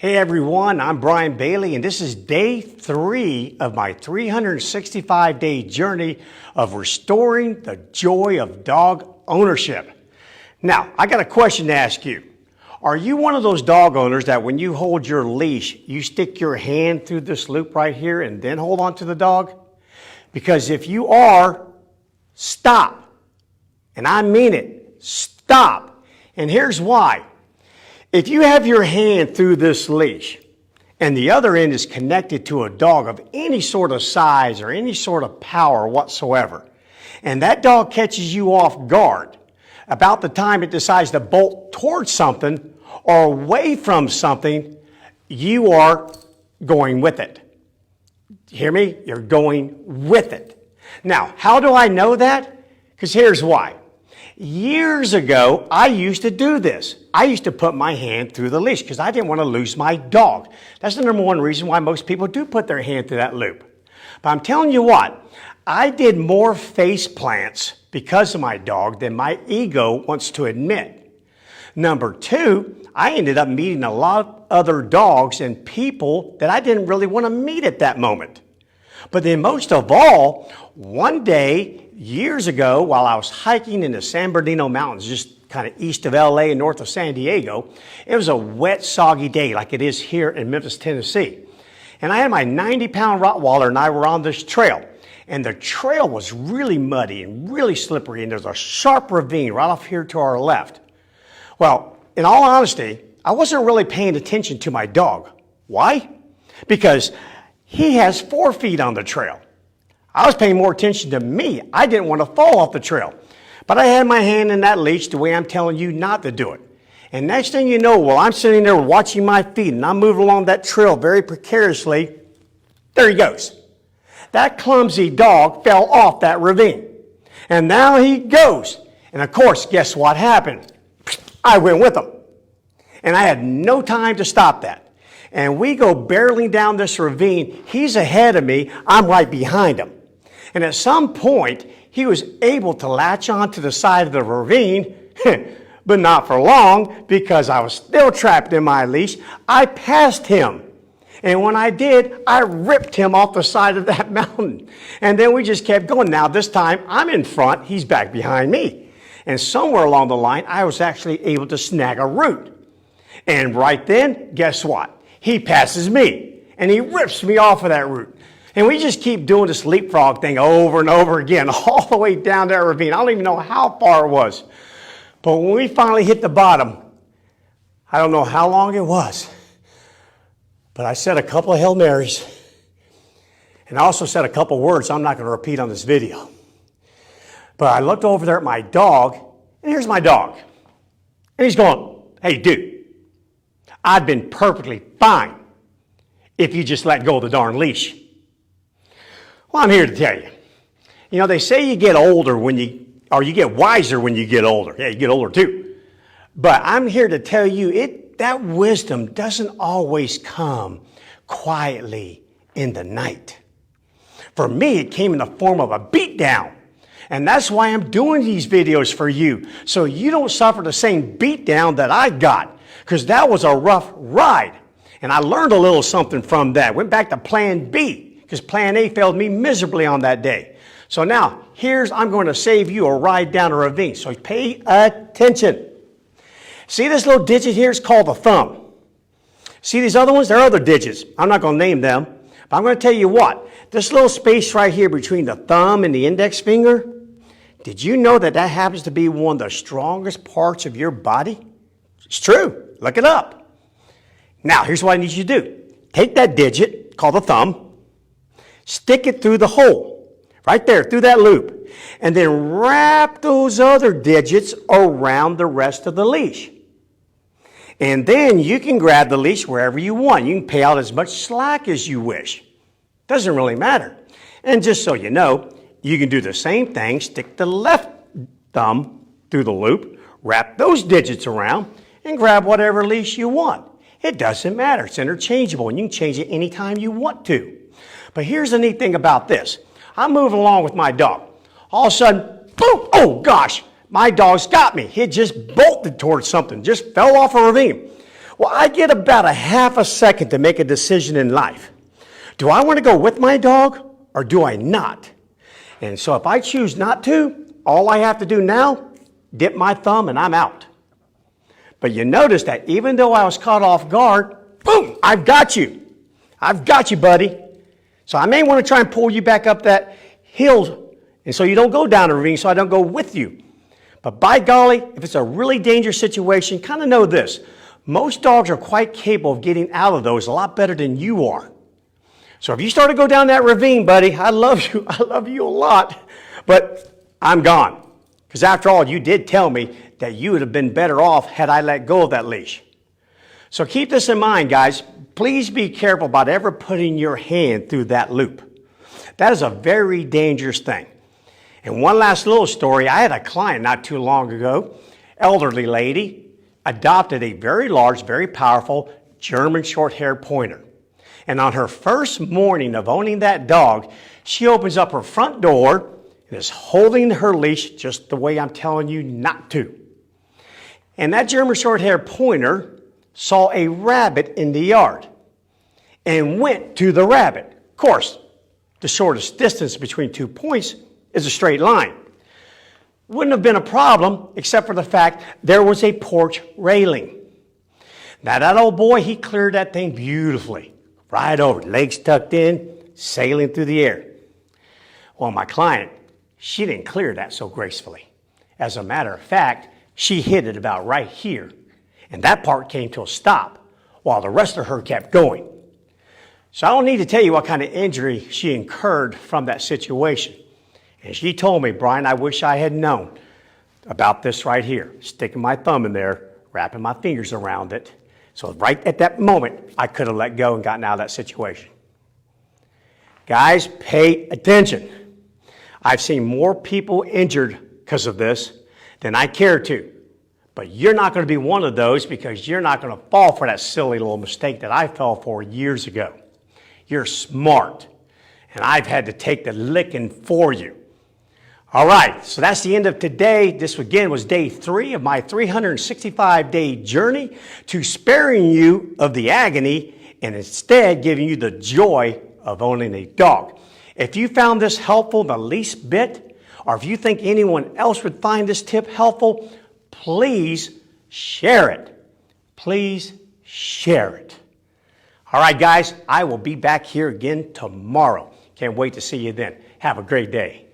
Hey everyone, I'm Bryan Bailey, and this is day 3 of my 365-day journey of restoring the joy of dog ownership. Now, I got a question to ask you. Are you one of those dog owners that when you hold your leash, you stick your hand through this loop right here and then hold on to the dog? Because if you are, stop. And I mean it, stop. And here's why. If you have your hand through this leash and the other end is connected to a dog of any sort of size or any sort of power whatsoever, and that dog catches you off guard about the time it decides to bolt towards something or away from something, you are going with it. Hear me? You're going with it. Now, how do I know that? Because here's why. Years ago, I used to do this. I used to put my hand through the leash because I didn't want to lose my dog. That's the number one reason why most people do put their hand through that loop. But I'm telling you what, I did more face plants because of my dog than my ego wants to admit. Number 2, I ended up meeting a lot of other dogs and people that I didn't really want to meet at that moment. But then most of all, one day, years ago, while I was hiking in the San Bernardino Mountains, just kind of east of LA and north of San Diego, it was a wet, soggy day like it is here in Memphis, Tennessee. And I had my 90-pound Rottweiler and I were on this trail. And the trail was really muddy and really slippery, and there's a sharp ravine right off here to our left. Well, in all honesty, I wasn't really paying attention to my dog. Why? Because he has 4 feet on the trail. I was paying more attention to me. I didn't want to fall off the trail. But I had my hand in that leash the way I'm telling you not to do it. And next thing you know, while I'm sitting there watching my feet and I'm moving along that trail very precariously, there he goes. That clumsy dog fell off that ravine. And now he goes. And of course, guess what happened? I went with him. And I had no time to stop that. And we go barreling down this ravine. He's ahead of me. I'm right behind him. And at some point, he was able to latch onto the side of the ravine, but not for long because I was still trapped in my leash. I passed him. And when I did, I ripped him off the side of that mountain. And then we just kept going. Now this time, I'm in front. He's back behind me. And somewhere along the line, I was actually able to snag a root. And right then, guess what? He passes me. And he rips me off of that root. And we just keep doing this leapfrog thing over and over again, all the way down that ravine. I don't even know how far it was. But when we finally hit the bottom, I don't know how long it was, but I said a couple of Hail Marys, and I also said a couple of words I'm not going to repeat on this video. But I looked over there at my dog, and here's my dog. And he's going, "Hey, dude, I'd been perfectly fine if you just let go of the darn leash." Well, I'm here to tell you. You know, they say you get older or you get wiser when you get older. Yeah, you get older too. But I'm here to tell you that wisdom doesn't always come quietly in the night. For me, it came in the form of a beatdown. And that's why I'm doing these videos for you, so you don't suffer the same beatdown that I got, because that was a rough ride. And I learned a little something from that. Went back to plan B. Because plan A failed me miserably on that day. So now, I'm going to save you a ride down a ravine. So pay attention. See this little digit here? It's called the thumb. See these other ones? They're other digits. I'm not going to name them. But I'm going to tell you what. This little space right here between the thumb and the index finger, did you know that happens to be one of the strongest parts of your body? It's true. Look it up. Now, here's what I need you to do. Take that digit, called the thumb, stick it through the hole, right there, through that loop, and then wrap those other digits around the rest of the leash. And then you can grab the leash wherever you want. You can pay out as much slack as you wish. Doesn't really matter. And just so you know, you can do the same thing, stick the left thumb through the loop, wrap those digits around, and grab whatever leash you want. It doesn't matter. It's interchangeable, and you can change it anytime you want to. But here's the neat thing about this. I'm moving along with my dog. All of a sudden, boom, oh gosh, my dog's got me. He just bolted towards something, just fell off a ravine. Well, I get about a half a second to make a decision in life. Do I want to go with my dog or do I not? And so if I choose not to, all I have to do now, dip my thumb and I'm out. But you notice that even though I was caught off guard, boom, I've got you. I've got you, buddy. So I may want to try and pull you back up that hill, and so you don't go down the ravine, so I don't go with you. But by golly, if it's a really dangerous situation, kind of know this. Most dogs are quite capable of getting out of those a lot better than you are. So if you start to go down that ravine, buddy, I love you. I love you a lot, but I'm gone. Because after all, you did tell me that you would have been better off had I let go of that leash. So keep this in mind, guys. Please be careful about ever putting your hand through that loop. That is a very dangerous thing. And one last little story. I had a client not too long ago, elderly lady, adopted a very large, very powerful German short-haired pointer. And on her first morning of owning that dog, she opens up her front door and is holding her leash just the way I'm telling you not to. And that German short-haired pointer saw a rabbit in the yard and went to the rabbit. Of course, the shortest distance between 2 points is a straight line. Wouldn't have been a problem except for the fact there was a porch railing. Now that old boy, he cleared that thing beautifully. Right over, legs tucked in, sailing through the air. Well, my client, she didn't clear that so gracefully. As a matter of fact, she hit it about right here. And that part came to a stop while the rest of her kept going. So I don't need to tell you what kind of injury she incurred from that situation. And she told me, Bryan, I wish I had known about this right here. Sticking my thumb in there, wrapping my fingers around it. So right at that moment, I could have let go and gotten out of that situation. Guys, pay attention. I've seen more people injured because of this than I care to. But you're not going to be one of those because you're not going to fall for that silly little mistake that I fell for years ago. You're smart, and I've had to take the licking for you. All right, so that's the end of today. This, again, was day 3 of my 365-day journey to sparing you of the agony and instead giving you the joy of owning a dog. If you found this helpful the least bit, or if you think anyone else would find this tip helpful, please share it. Please share it. All right, guys, I will be back here again tomorrow. Can't wait to see you then. Have a great day.